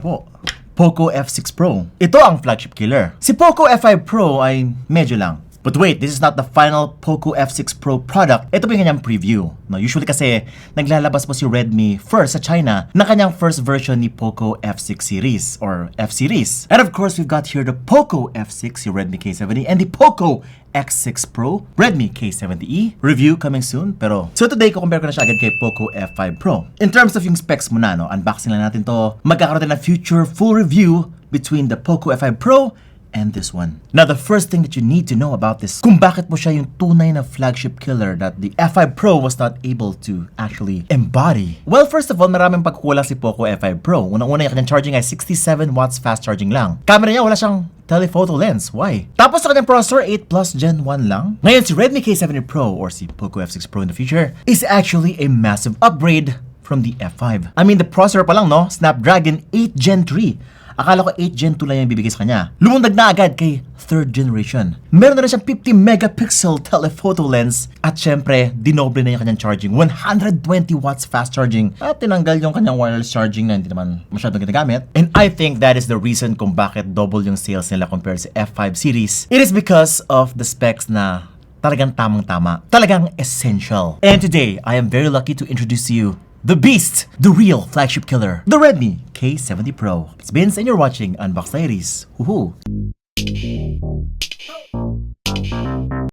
po. Poco F6 Pro. Ito ang flagship killer. Si Poco F5 Pro ay medyo lang. But wait, this is not the final Poco F6 Pro product. Ito po yung kanyang preview. No, usually kasi naglalabas po si Redmi first sa China na kanyang first version ni Poco F6 series or F series. And of course, we've got here the Poco F6, yung Redmi K70, and the Poco X6 Pro, Redmi K70e. Review coming soon. Pero, so today, compare ko na siya agad kay Poco F5 Pro. In terms of yung specs muna, no, unboxing lang natin to. Magkakaroon na future full review between the Poco F5 Pro and this one. Now, the first thing that you need to know about this, kung bakit mo siya yung tunay na flagship killer that the F5 Pro was not able to actually embody. Well, first of all, maraming pagkukulang si Poco F5 Pro. Unang-una yung kanyang charging ay 67 watts fast charging lang. Camera niya, wala siyang telephoto lens. Why? Tapos sa kanyang processor, 8 Plus Gen 1 lang. Ngayon, si Redmi K70 Pro or si Poco F6 Pro in the future is actually a massive upgrade from the F5. I mean, the processor pa lang, no? Snapdragon 8 Gen 3. Akala ko 8 Gen 2 lang yung bibigay sa kanya. Lumundag na agad kay 3rd generation. Meron na rin siyang 50 megapixel telephoto lens. At syempre, dinoble na yung kanyang charging. 120 watts fast charging. At tinanggal yung kanyang wireless charging na hindi naman masyadong ginagamit. And I think that is the reason kung bakit double yung sales nila compared sa F5 series. It is because of the specs na talagang tamang-tama. Talagang essential. And today, I am very lucky to introduce to you the beast, the real flagship killer, the Redmi K70 Pro. It's Vince and you're watching Unbox Diaries. Woohoo!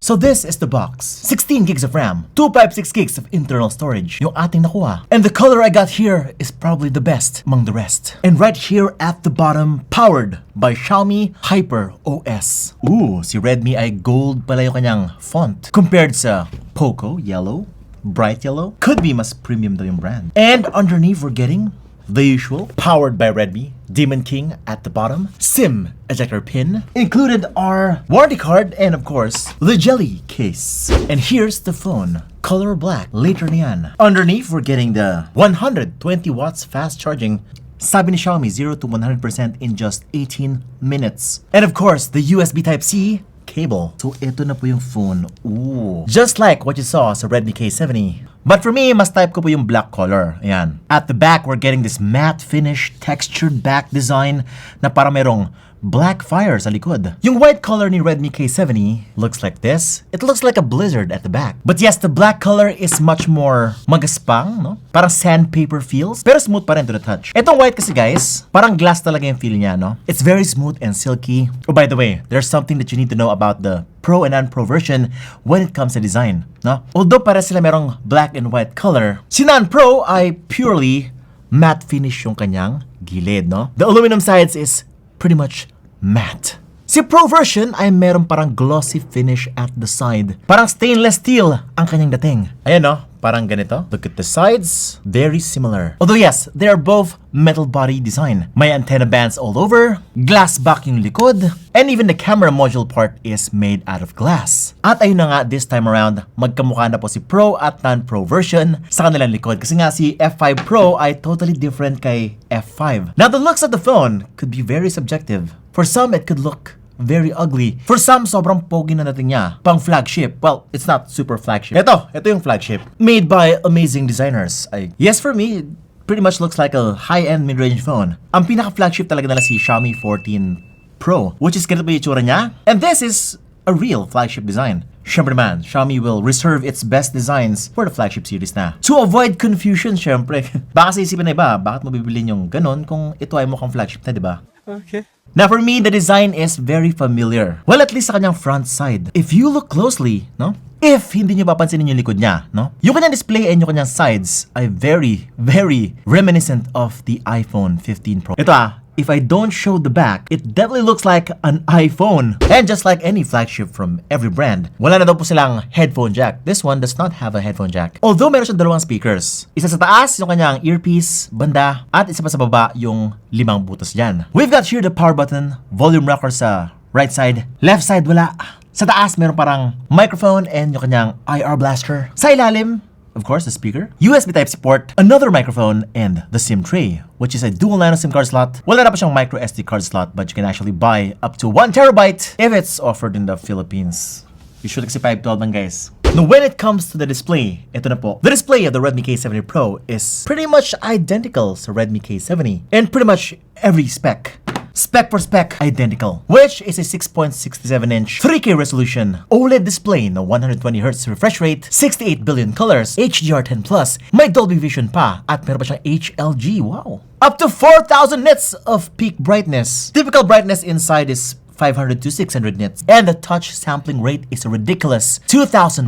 So this is the box. 16 gigs of RAM, 256 gigs of internal storage, yung ating nakuha. And the color I got here is probably the best among the rest. And right here at the bottom, powered by Xiaomi Hyper OS. Ooh, si Redmi ay gold pala yung kanyang font compared sa Poco, yellow. Bright yellow. Could be mas premium daw yung brand. And underneath we're getting the usual, powered by Redmi, Demon King at the bottom, SIM ejector pin, included our warranty card, and of course, the jelly case. And here's the phone, color black, later niyan. Underneath we're getting the 120 watts fast charging. Sabi ni Xiaomi, 0 to 100% in just 18 minutes. And of course, the USB Type-C cable. So, ito na po yung phone. Ooh. Just like what you saw sa Redmi K70. But for me, mas type ko po yung black color. Ayan. At the back, we're getting this matte finish, textured back design na para merong black fire sa likod. Yung white color ni Redmi K70 looks like this. It looks like a blizzard at the back. But yes, the black color is much more magaspang, no? Parang sandpaper feels, pero smooth pa rin to the touch. Itong white kasi guys, parang glass talaga yung feel niya, no? It's very smooth and silky. Oh, by the way, there's something that you need to know about the Pro and non-Pro version when it comes to design, no? Although para sila merong black and white color, si non-Pro ay purely matte finish yung kanyang gilid, no? The aluminum sides is pretty much matte. Si Pro version ay meron parang glossy finish at the side. Parang stainless steel ang kanyang dating. Ayan no, parang ganito. Look at the sides, very similar. Although yes, they are both metal body design. May antenna bands all over, glass back yung likod, and even the camera module part is made out of glass. At ayun na nga, this time around, magkamukha na po si Pro at non-Pro version sa kanilang likod. Kasi nga si F5 Pro ay totally different kay F5. Now the looks of the phone could be very subjective. For some, it could look very ugly. For some, sobrang pogi na natin niya. Pang flagship. Well, it's not super flagship. Ito yung flagship. Made by amazing designers. Yes, for me, it pretty much looks like a high-end mid-range phone. Ang pinaka-flagship talaga nila si Xiaomi 14 Pro, which is ganito ba yung itsura niya? And this is a real flagship design. Syempre man, Xiaomi will reserve its best designs for the flagship series na. To avoid confusion, syempre. Baka sa isipin na iba, bakit mo bibilin yung ganon kung ito ay mukhang flagship na, di ba? Okay. Now for me, the design is very familiar. Well, at least sa kanyang front side. If you look closely, no? If hindi nyo papansinin yung likod niya, no? Yung kanyang display and yung kanyang sides ay very, very reminiscent of the iPhone 15 Pro. Ito if I don't show the back, it definitely looks like an iPhone. And just like any flagship from every brand, wala na daw po silang headphone jack. This one does not have a headphone jack. Although meron siyang dalawang speakers. Isa sa taas yung kanyang earpiece, banda, at isa pa sa baba yung 5 butas dyan. We've got here the power button, volume rocker sa right side. Left side wala. Sa taas meron parang microphone and yung kanyang IR blaster. Sa ilalim, of course, the speaker, USB Type-C port, another microphone, and the SIM tray, which is a dual nano SIM card slot. Wala na pa siyang micro SD card slot, but you can actually buy up to 1 terabyte if it's offered in the Philippines. Usually kasi 512 lang guys. Now, when it comes to the display, ito na po. The display of the Redmi K70 Pro is pretty much identical sa Redmi K70 in pretty much every spec. Spec for spec, identical. Which is a 6.67-inch 3K resolution OLED display na 120Hz refresh rate, 68 billion colors, HDR10+, may Dolby Vision pa, at meron pa siyang HLG, wow! Up to 4,000 nits of peak brightness. Typical brightness inside is 500 to 600 nits. And the touch sampling rate is a ridiculous 2,160,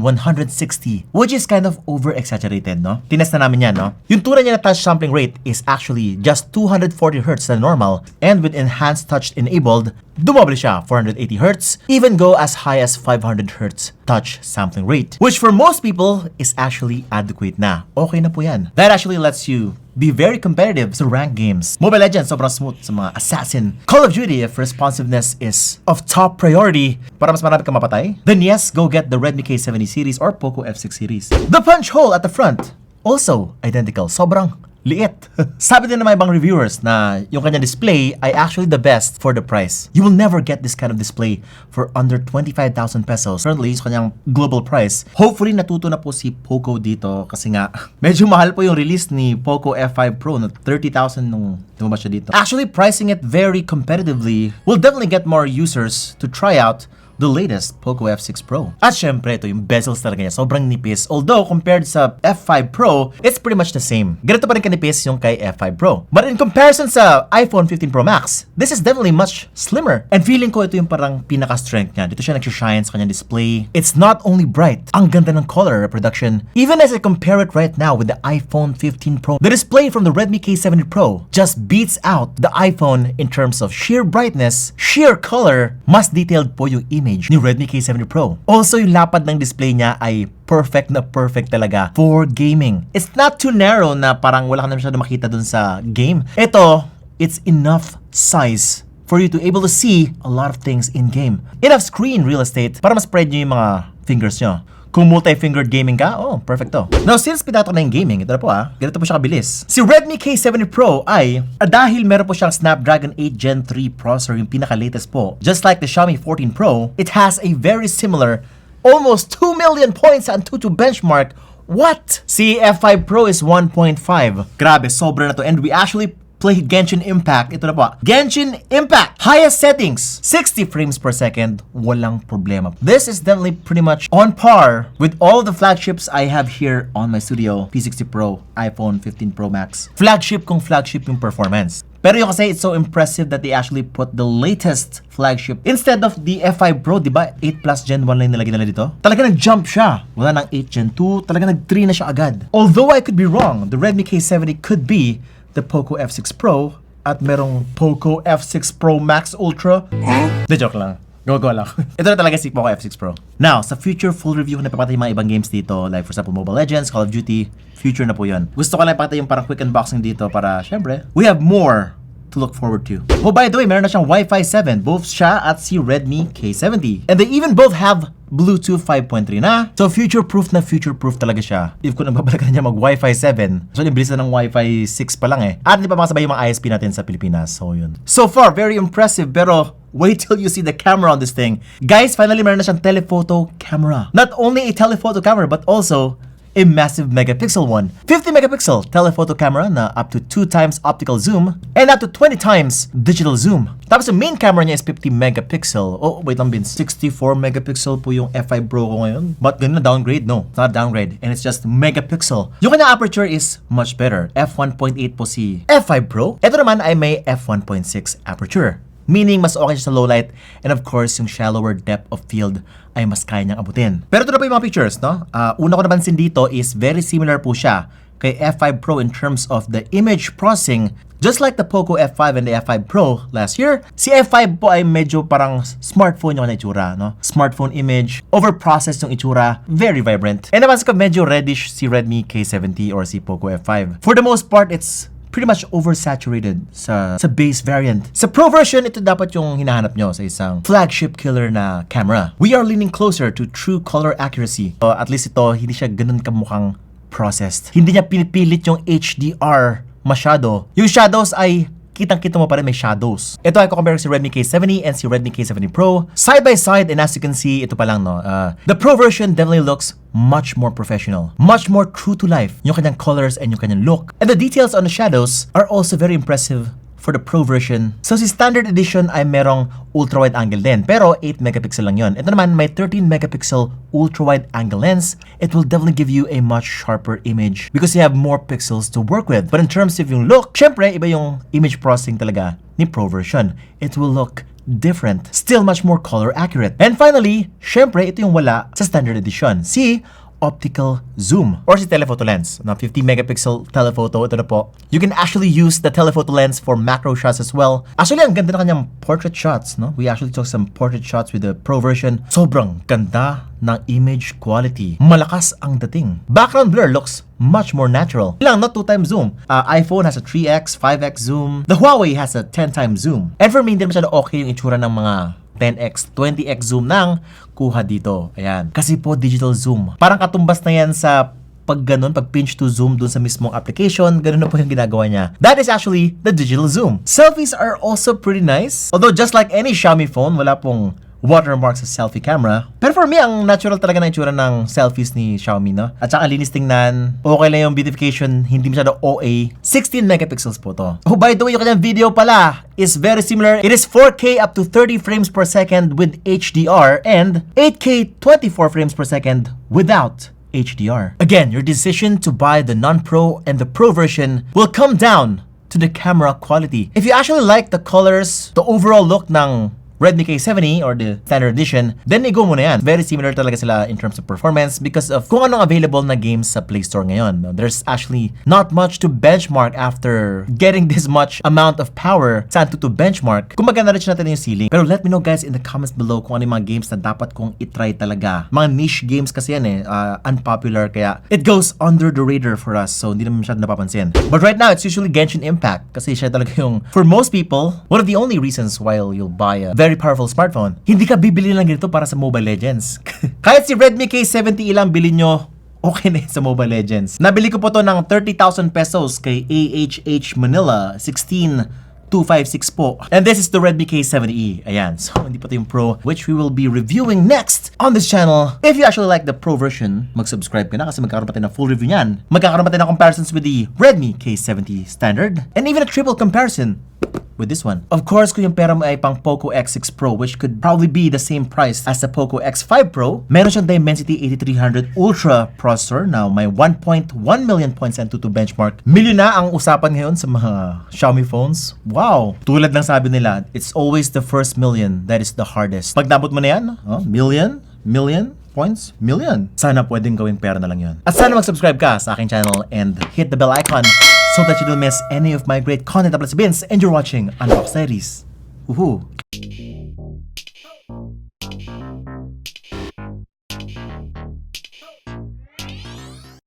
which is kind of over-exaggerated, no? Tinest na namin yan, no? Yung tunay niya na touch sampling rate is actually just 240 Hz na normal, and with enhanced touch enabled, dumable siya, 480 Hz, even go as high as 500 Hz touch sampling rate, which for most people is actually adequate na. Okay na po yan. That actually lets you be very competitive sa ranked games. Mobile Legends, sobrang smooth sa mga assassin. Call of Duty, if responsiveness is of top priority para mas marami kang mapatay, then yes, go get the Redmi K70 series or Poco F6 series. The punch hole at the front, also identical. Sobrang liit. Sabi din ng mga ibang reviewers na yung kanyang display ay actually the best for the price. You will never get this kind of display for under 25,000 pesos. Currently, sa kanyang global price. Hopefully, natuto na po si Poco dito kasi nga, medyo mahal po yung release ni Poco F5 Pro na 30,000 nung lumabas siya dito. Actually, pricing it very competitively will definitely get more users to try out the latest Poco F6 Pro. At syempre, ito yung bezels talaga niya. Sobrang nipis. Although, compared sa F5 Pro, it's pretty much the same. Ganito pa rin kanipis yung kay F5 Pro. But in comparison sa iPhone 15 Pro Max, this is definitely much slimmer. And feeling ko ito yung parang pinaka-strength niya. Dito siya nag-shine sa kanyang display. It's not only bright, ang ganda ng color reproduction. Even as I compare it right now with the iPhone 15 Pro, the display from the Redmi K70 Pro just beats out the iPhone in terms of sheer brightness, sheer color, mas detailed po yung image ni Redmi K70 Pro. Also, yung lapad ng display niya ay perfect na perfect talaga for gaming. It's not too narrow na parang wala ka na masyado makita dun sa game. Ito, it's enough size for you to able to see a lot of things in game. Enough screen real estate para ma-spread nyo yung mga fingers nyo. Kung multi-fingered gaming ka, oh, perfect to. Now, since pinatok na yung gaming, ito na po ganito po siya kabilis. Si Redmi K70 Pro ay, dahil meron po siyang Snapdragon 8 Gen 3 processor, yung pinaka-latest po. Just like the Xiaomi 14 Pro, it has a very similar, almost 2 million points sa Antutu benchmark. What? Si F5 Pro is 1.5. Grabe, sobra na to. And we actually played Genshin Impact. Ito na po. Genshin Impact! Highest settings, 60 frames per second. Walang problema. This is definitely pretty much on par with all the flagships I have here on my studio. P60 Pro, iPhone 15 Pro Max. Flagship kung flagship yung performance. Pero yung kasi it's so impressive that they actually put the latest flagship instead of the F5 Pro, di ba? 8 Plus Gen 1 lang nilagay nila dito. Talaga nag-jump siya. Wala nang 8 Gen 2, talaga nag-3 na siya agad. Although I could be wrong, the Redmi K70 could be the Poco F6 Pro at merong Poco F6 Pro Max Ultra. The joke lang. Go lang. Ito na talaga si Poco F6 Pro. Now, sa future full review ko na papatay yung mga ibang games dito, like for example Mobile Legends, Call of Duty, future na po yun. Gusto ko lang ipatay yung parang quick unboxing dito para, syempre, we have more to look forward to. Oh, by the way, meron na siyang Wi-Fi 7, both siya at si Redmi K70. And they even both have Bluetooth 5.3 na. So future-proof na future-proof talaga siya. If kung nagbabalakan niya mag Wi-Fi 7, so yung bilis na ng Wi-Fi 6 pa lang At hindi pa makasabay yung mga ISP natin sa Pilipinas. So yun. So far, very impressive. Pero wait till you see the camera on this thing. Guys, finally meron na siyang telephoto camera. Not only a telephoto camera, but also a massive megapixel one. 50 megapixel telephoto camera na up to 2 times optical zoom and up to 20 times digital zoom. Tapos yung main camera niya is 50 megapixel. Oh, wait lang, Vince. 64 megapixel po yung F5 Pro ko ngayon. But ganun na downgrade? No, it's not downgrade. And it's just megapixel. Yung kanya aperture is much better. F1.8 po si F5 Pro. Ito naman ay may F1.6 aperture. Meaning, mas okay siya sa low light. And of course, yung shallower depth of field ay mas kaya niyang abutin. Pero ito na po yung mga pictures, no? Una ko napansin dito is very similar po siya kay F5 Pro in terms of the image processing. Just like the Poco F5 and the F5 Pro last year, si F5 po ay medyo parang smartphone yung itsura, no? Smartphone image, overprocessed yung itsura, very vibrant. And napansin ko medyo reddish si Redmi K70 or si Poco F5. For the most part, it's pretty much oversaturated sa base variant. Sa Pro version, ito dapat yung hinahanap nyo sa isang flagship killer na camera. We are leaning closer to true color accuracy. So, at least ito, hindi siya ganun kamukhang processed. Hindi niya pinipilit yung HDR masyado. Yung shadows ay kitang-kita mo pa rin may shadows. Ito ay compare si Redmi K70 and si Redmi K70 Pro. Side by side, and as you can see, ito pa lang, no? The Pro version definitely looks much more professional. Much more true to life. Yung kanyang colors and yung kanyang look. And the details on the shadows are also very impressive for the Pro version. So si standard edition ay merong ultra-wide angle din, pero 8 megapixel lang yon. Ito naman may 13 megapixel ultra-wide angle lens. It will definitely give you a much sharper image because you have more pixels to work with. But in terms of yung look, syempre iba yung image processing talaga ni Pro version. It will look different. Still much more color accurate. And finally, syempre ito yung wala sa standard edition. Si optical zoom or si telephoto lens. Na 50 megapixel telephoto, ito na po. You can actually use the telephoto lens for macro shots as well. Actually, ang ganda na kanyang portrait shots, no? We actually took some portrait shots with the Pro version. Sobrang ganda ng image quality. Malakas ang dating. Background blur looks much more natural. Lang, not 2x zoom. iPhone has a 3x, 5x zoom. The Huawei has a 10x zoom. And for me, hindi masyado okay yung itsura ng mga 10x, 20x zoom nang kuha dito. Ayan. Kasi po digital zoom. Parang katumbas na yan sa pag ganun, pag pinch to zoom dun sa mismong application, ganun na po yung ginagawa niya. That is actually the digital zoom. Selfies are also pretty nice. Although just like any Xiaomi phone, wala pong watermark sa selfie camera. Pero for me, ang natural talaga na itsura ng selfies ni Xiaomi, no? At saka linis tingnan. Okay lang yung beautification, hindi masyado OA. 16 megapixels po to. Oh, by the way, yung kanyang video pala is very similar. It is 4K up to 30 frames per second with HDR and 8K 24 frames per second without HDR. Again, your decision to buy the non-Pro and the Pro version will come down to the camera quality. If you actually like the colors, the overall look ng Redmi K70 or the standard edition, then i-go mo na yan. Very similar talaga sila in terms of performance because of kung anong available na games sa Play Store ngayon. There's actually not much to benchmark after getting this much amount of power. Saan to benchmark? Kung maganda rin natin yung ceiling. Pero let me know guys in the comments below kung ano yung mga games na dapat kong itry talaga. Mga niche games kasi yan unpopular kaya it goes under the radar for us. So hindi naman masyadong napapansin. But right now, it's usually Genshin Impact kasi siya talaga yung, for most people, one of the only reasons why you'll buy a very powerful smartphone. Hindi ka bibili lang ganito para sa Mobile Legends. Kahit si Redmi K70 ilang bilhin nyo, okay na sa Mobile Legends. Nabili ko po to ng 30,000 pesos kay AHH Manila 16256 po. And this is the Redmi K70e. Ayan. So, hindi pa ito yung Pro, which we will be reviewing next on this channel. If you actually like the Pro version, mag-subscribe ka na kasi magkakaroon pa tayo ng full review niyan. Magkakaroon pa tayo ng comparisons with the Redmi K70 standard and even a triple comparison with this one. Of course, kung yung pera mo ay pang Poco X6 Pro, which could probably be the same price as the Poco X5 Pro, meron siyang Dimensity 8300 Ultra processor. Now, may 1.1 million points and 2 benchmark. Milyon na ang usapan ngayon sa mga Xiaomi phones. Wow! Tulad ng sabi nila, it's always the first million that is the hardest. Pag nabot mo na yan, million points, million. Sana pwedeng gawing pera na lang yun. At sana mag-subscribe ka sa aking channel and hit the bell icon so that you don't miss any of my great content uploads and you're watching Unbox Diaries. Woohoo!